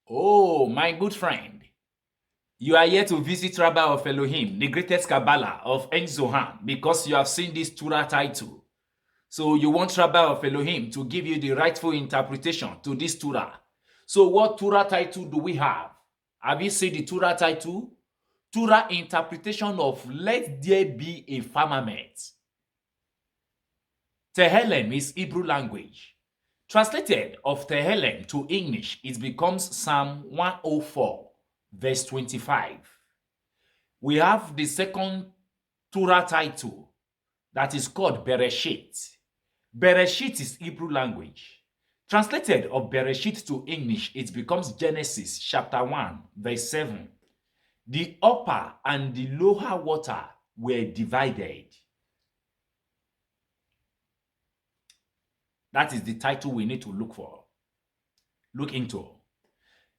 Oh, my good friend. You are here to visit Rabbi of Elohim, the greatest Kabbalah of En Zohan, because you have seen this Torah title. So you want Rabbi of Elohim to give you the rightful interpretation to this Torah. So what Torah title do we have? Have you seen the Torah title? Torah Interpretation of Let There Be a Firmament. Tehillim is Hebrew language. Translated of Tehillim to English, it becomes Psalm 104, verse 25. We have the second Torah title that is called Bereshit. Bereshit is Hebrew language. Translated of Bereshit to English, it becomes Genesis chapter 1, verse 7. The upper and the lower water were divided. That is the title we need to look into.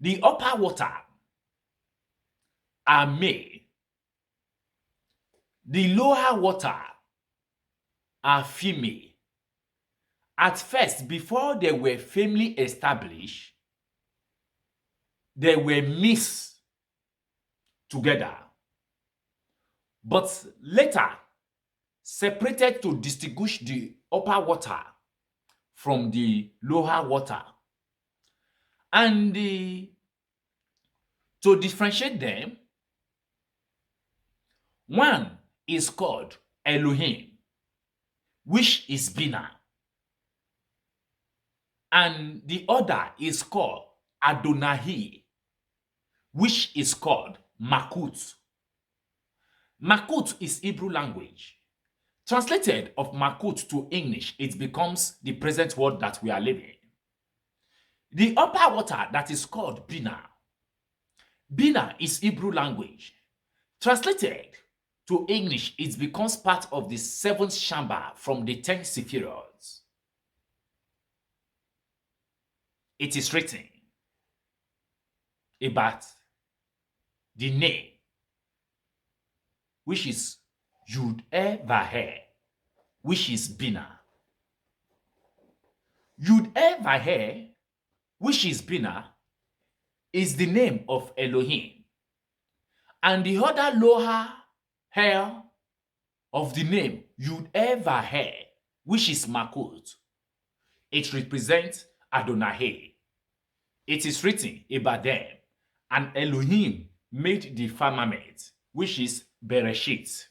The upper water are male. The lower water are female. At first, before they were firmly established, they were mixed together. But later, separated to distinguish the upper water from the lower water. And to differentiate them, one is called Elohim, which is Bina. And the other is called Adonai, which is called Makut. Makut is Hebrew language. Translated of Makut to English, it becomes the present world that we are living. The upper water that is called Bina. Bina is Hebrew language. Translated to English, it becomes part of the seventh chamber from the 10 Sephiroths. It is written about the name, which is Yud-E-Vah-He, which is Bina. Yud-E-Vah-He, which is Bina, is the name of Elohim. And the other lower hair of the name Yud-E-Vah-He, which is Makut, it represents Adonai. It is written about them, and Elohim made the firmament, which is Bereshit.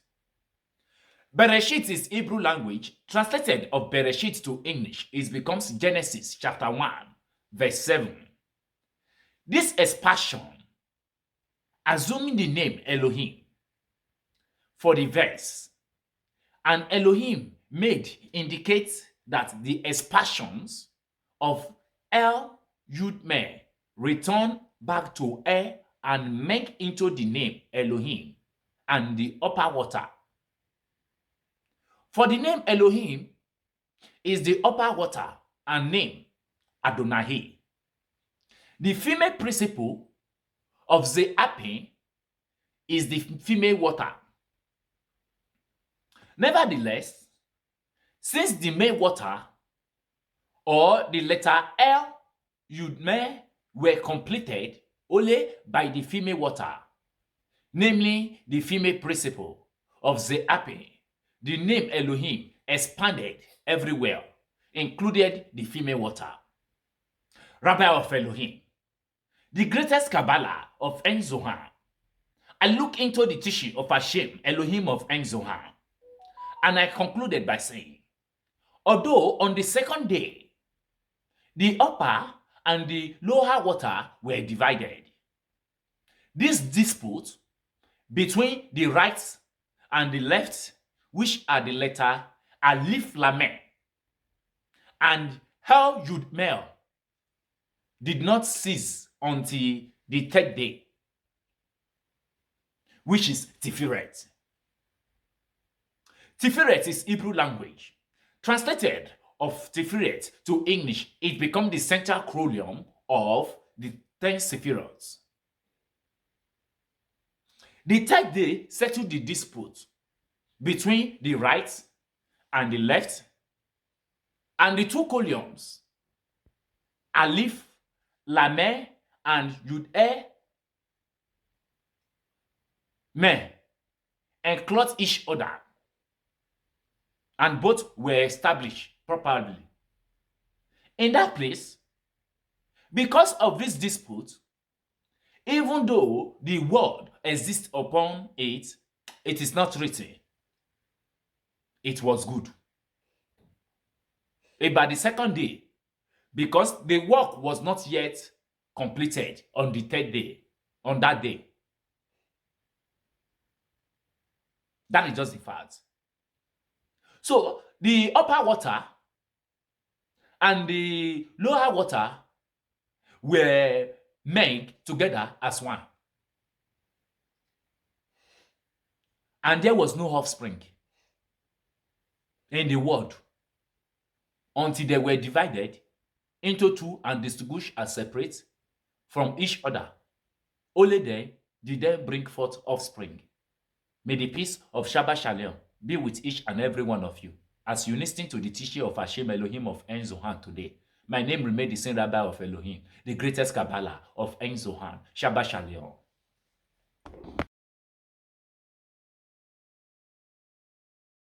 Bereshit is Hebrew language. Translated of Bereshit to English, it becomes Genesis chapter 1, verse 7. This expression, assuming the name Elohim for the verse, and Elohim made indicates that the expressions of El Yud Me return back to E and make into the name Elohim and the upper water. For the name Elohim is the upper water and name Adonai. The female principle of the Apin is the female water. Nevertheless, since the male water or the letter L, Yud Me were completed only by the female water, namely the female principle of the Apin, the name Elohim expanded everywhere, included the female water. Rabbi of Elohim, the greatest Kabbalah of En Zohan. I look into the teaching of Hashem, Elohim of En Zohan, and I concluded by saying, although on the second day, the upper and the lower water were divided, this dispute between the right and the left, which are the letter Alif Lamed and Hel Yud Mel, did not cease until the third day, which is Tiferet. Tiferet is Hebrew language. Translated of Tiferet to English, it becomes the central chromium of the 10 Sephiroths. The third day settled the dispute between the right and the left, and the two columns, Aleph, Lamed, and Yud men enclosed each other, and both were established properly. In that place, because of this dispute, even though the word exists upon it, it is not written. It was good. About the second day, because the work was not yet completed on the third day, on that day. That is just the fact. So the upper water and the lower water were made together as one. And there was no offspring in the world until they were divided into two and distinguished as separate from each other. Only then did they bring forth offspring. May the peace of Shabbat Shalom be with each and every one of you as you listen to the teaching of Hashem Elohim of Ein Zohan today. My name remains the same Rabbi of Elohim, the greatest Kabbalah of Ein Zohan. Shabbat Shalom.